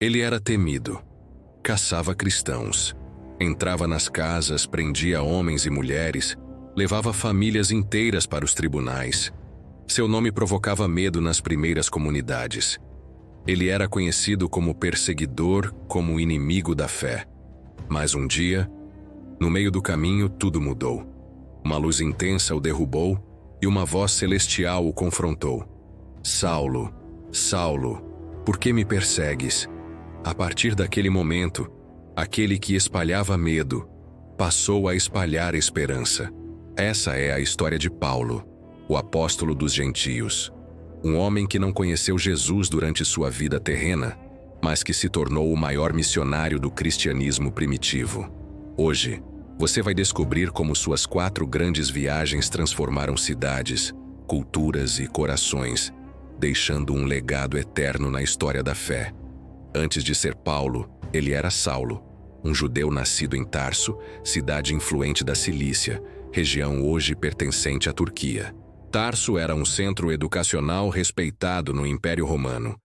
Ele era temido, caçava cristãos, entrava nas casas, prendia homens e mulheres, levava famílias inteiras para os tribunais. Seu nome provocava medo nas primeiras comunidades. Ele era conhecido como perseguidor, como inimigo da fé. Mas um dia, no meio do caminho, tudo mudou. Uma luz intensa o derrubou e uma voz celestial o confrontou. Saulo, Saulo, por que me persegues? A partir daquele momento, aquele que espalhava medo passou a espalhar esperança. Essa é a história de Paulo, o apóstolo dos gentios. Um homem que não conheceu Jesus durante sua vida terrena, mas que se tornou o maior missionário do cristianismo primitivo. Hoje, você vai descobrir como suas 4 grandes viagens transformaram cidades, culturas e corações, deixando um legado eterno na história da fé. Antes de ser Paulo, ele era Saulo, um judeu nascido em Tarso, cidade influente da Cilícia, região hoje pertencente à Turquia. Tarso era um centro educacional respeitado no Império Romano.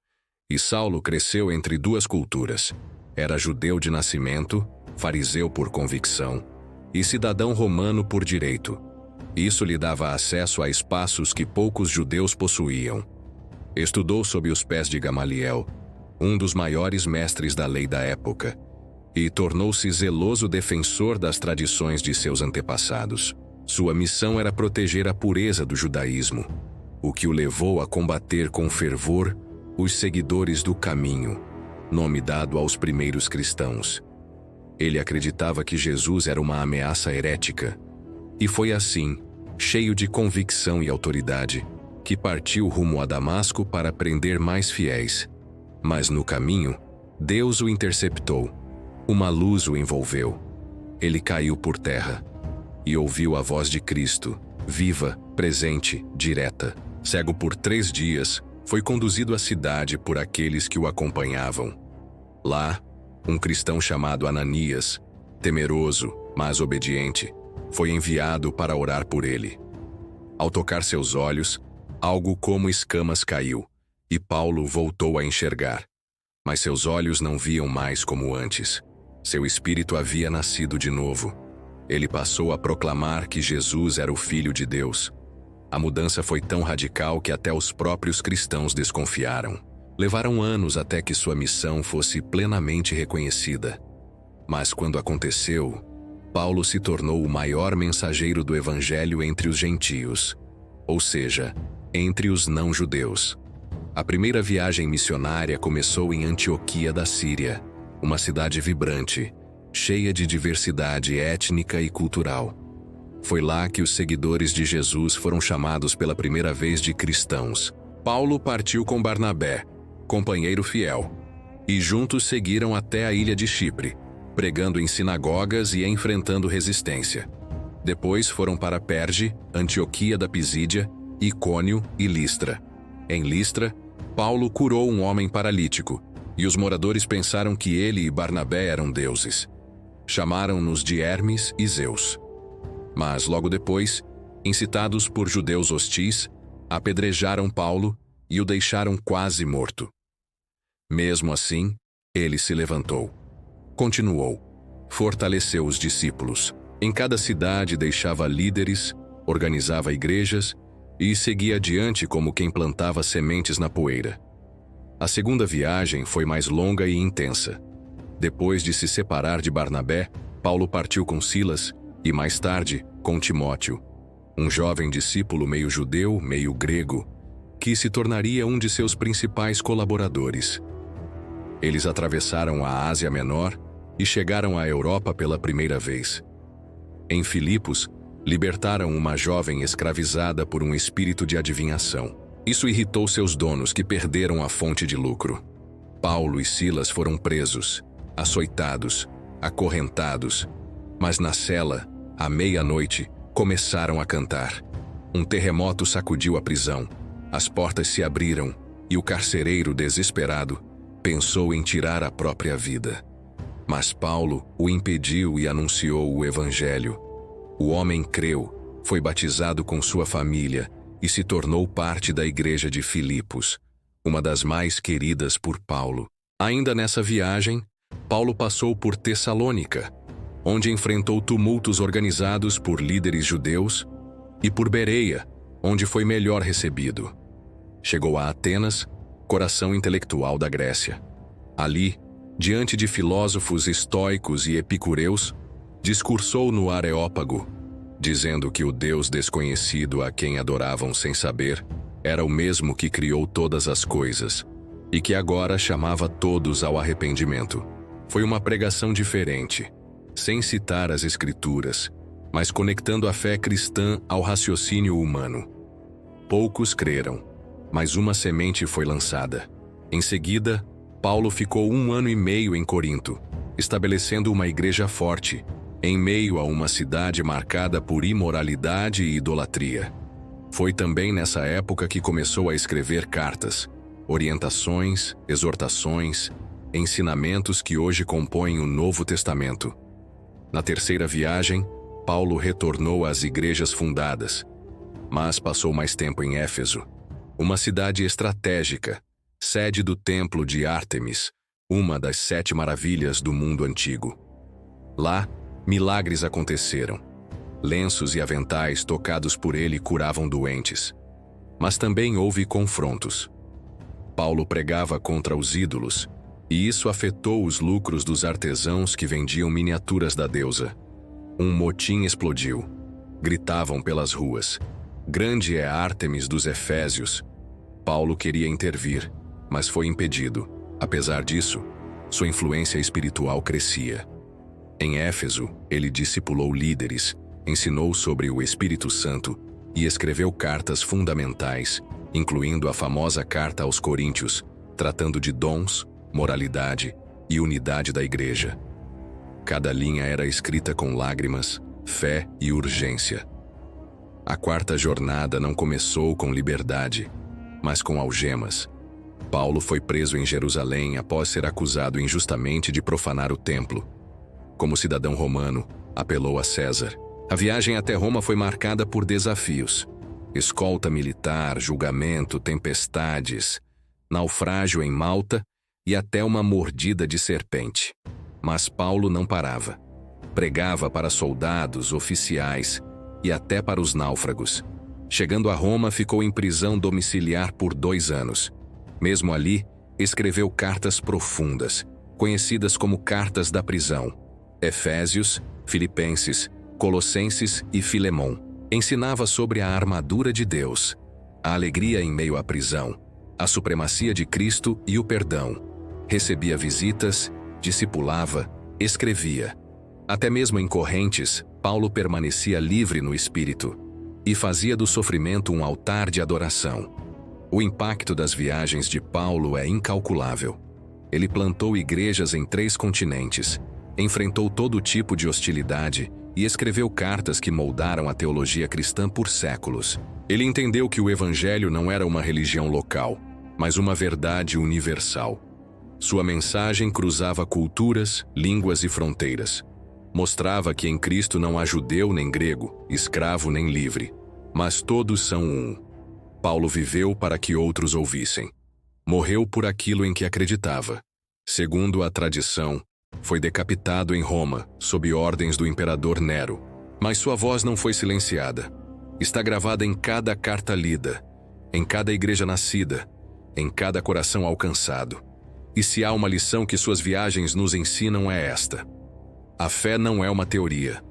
E Saulo cresceu entre 2 culturas. Era judeu de nascimento, fariseu por convicção e cidadão romano por direito. Isso lhe dava acesso a espaços que poucos judeus possuíam. Estudou sob os pés de Gamaliel, um dos maiores mestres da lei da época, e tornou-se zeloso defensor das tradições de seus antepassados. Sua missão era proteger a pureza do judaísmo, o que o levou a combater com fervor os seguidores do caminho, nome dado aos primeiros cristãos. Ele acreditava que Jesus era uma ameaça herética, e foi assim, cheio de convicção e autoridade, que partiu rumo a Damasco para prender mais fiéis. Mas no caminho, Deus o interceptou. Uma luz o envolveu. Ele caiu por terra e ouviu a voz de Cristo, viva, presente, direta. Cego por 3 dias, foi conduzido à cidade por aqueles que o acompanhavam. Lá, um cristão chamado Ananias, temeroso, mas obediente, foi enviado para orar por ele. Ao tocar seus olhos, algo como escamas caiu, e Paulo voltou a enxergar. Mas seus olhos não viam mais como antes. Seu espírito havia nascido de novo. Ele passou a proclamar que Jesus era o Filho de Deus. A mudança foi tão radical que até os próprios cristãos desconfiaram. Levaram anos até que sua missão fosse plenamente reconhecida. Mas quando aconteceu, Paulo se tornou o maior mensageiro do Evangelho entre os gentios, ou seja, entre os não-judeus. A primeira viagem missionária começou em Antioquia da Síria, uma cidade vibrante, cheia de diversidade étnica e cultural. Foi lá que os seguidores de Jesus foram chamados pela primeira vez de cristãos. Paulo partiu com Barnabé, companheiro fiel, e juntos seguiram até a ilha de Chipre, pregando em sinagogas e enfrentando resistência. Depois foram para Perge, Antioquia da Pisídia, Icônio e Listra. Em Listra, Paulo curou um homem paralítico, e os moradores pensaram que ele e Barnabé eram deuses. Chamaram-nos de Hermes e Zeus. Mas logo depois, incitados por judeus hostis, apedrejaram Paulo e o deixaram quase morto. Mesmo assim, ele se levantou. Continuou. Fortaleceu os discípulos. Em cada cidade deixava líderes, organizava igrejas e seguia adiante como quem plantava sementes na poeira. A segunda viagem foi mais longa e intensa. Depois de se separar de Barnabé, Paulo partiu com Silas e, mais tarde, com Timóteo, um jovem discípulo meio judeu, meio grego, que se tornaria um de seus principais colaboradores. Eles atravessaram a Ásia Menor e chegaram à Europa pela primeira vez. Em Filipos, libertaram uma jovem escravizada por um espírito de adivinhação. Isso irritou seus donos, que perderam a fonte de lucro. Paulo e Silas foram presos, açoitados, acorrentados, mas na cela, à meia-noite, começaram a cantar. Um terremoto sacudiu a prisão, as portas se abriram e o carcereiro, desesperado, pensou em tirar a própria vida. Mas Paulo o impediu e anunciou o Evangelho. O homem creu, foi batizado com sua família e se tornou parte da igreja de Filipos, uma das mais queridas por Paulo. Ainda nessa viagem, Paulo passou por Tessalônica, onde enfrentou tumultos organizados por líderes judeus, e por Bereia, onde foi melhor recebido. Chegou a Atenas, coração intelectual da Grécia. Ali, diante de filósofos estoicos e epicureus, discursou no Areópago, dizendo que o Deus desconhecido a quem adoravam sem saber era o mesmo que criou todas as coisas e que agora chamava todos ao arrependimento. Foi uma pregação diferente, sem citar as Escrituras, mas conectando a fé cristã ao raciocínio humano. Poucos creram, mas uma semente foi lançada. Em seguida, Paulo ficou 1 ano e meio em Corinto, estabelecendo uma igreja forte, em meio a uma cidade marcada por imoralidade e idolatria. Foi também nessa época que começou a escrever cartas, orientações, exortações, ensinamentos que hoje compõem o Novo Testamento. Na terceira viagem, Paulo retornou às igrejas fundadas, mas passou mais tempo em Éfeso, uma cidade estratégica, sede do templo de Ártemis, uma das 7 maravilhas do mundo antigo. Lá, milagres aconteceram. Lenços e aventais tocados por ele curavam doentes. Mas também houve confrontos. Paulo pregava contra os ídolos, e isso afetou os lucros dos artesãos que vendiam miniaturas da deusa. Um motim explodiu. Gritavam pelas ruas: "Grande é Ártemis dos Efésios!" Paulo queria intervir, mas foi impedido. Apesar disso, sua influência espiritual crescia. Em Éfeso, ele discipulou líderes, ensinou sobre o Espírito Santo e escreveu cartas fundamentais, incluindo a famosa carta aos Coríntios, tratando de dons, moralidade e unidade da igreja. Cada linha era escrita com lágrimas, fé e urgência. A 4ª jornada não começou com liberdade, mas com algemas. Paulo foi preso em Jerusalém após ser acusado injustamente de profanar o templo. Como cidadão romano, apelou a César. A viagem até Roma foi marcada por desafios: escolta militar, julgamento, tempestades, naufrágio em Malta e até uma mordida de serpente. Mas Paulo não parava. Pregava para soldados, oficiais e até para os náufragos. Chegando a Roma, ficou em prisão domiciliar por 2 anos. Mesmo ali, escreveu cartas profundas, conhecidas como Cartas da Prisão: Efésios, Filipenses, Colossenses e Filemão. Ensinava sobre a armadura de Deus, a alegria em meio à prisão, a supremacia de Cristo e o perdão. Recebia visitas, discipulava, escrevia. Até mesmo em correntes, Paulo permanecia livre no espírito e fazia do sofrimento um altar de adoração. O impacto das viagens de Paulo é incalculável. Ele plantou igrejas em 3 continentes, enfrentou todo tipo de hostilidade e escreveu cartas que moldaram a teologia cristã por séculos. Ele entendeu que o Evangelho não era uma religião local, mas uma verdade universal. Sua mensagem cruzava culturas, línguas e fronteiras. Mostrava que em Cristo não há judeu nem grego, escravo nem livre, mas todos são um. Paulo viveu para que outros ouvissem. Morreu por aquilo em que acreditava. Segundo a tradição, foi decapitado em Roma, sob ordens do imperador Nero. Mas sua voz não foi silenciada. Está gravada em cada carta lida, em cada igreja nascida, em cada coração alcançado. E se há uma lição que suas viagens nos ensinam é esta: a fé não é uma teoria,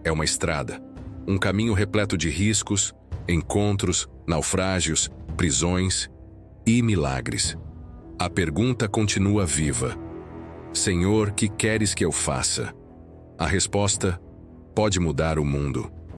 é uma estrada, um caminho repleto de riscos, encontros, naufrágios, prisões e milagres. A pergunta continua viva: Senhor, que queres que eu faça? A resposta pode mudar o mundo.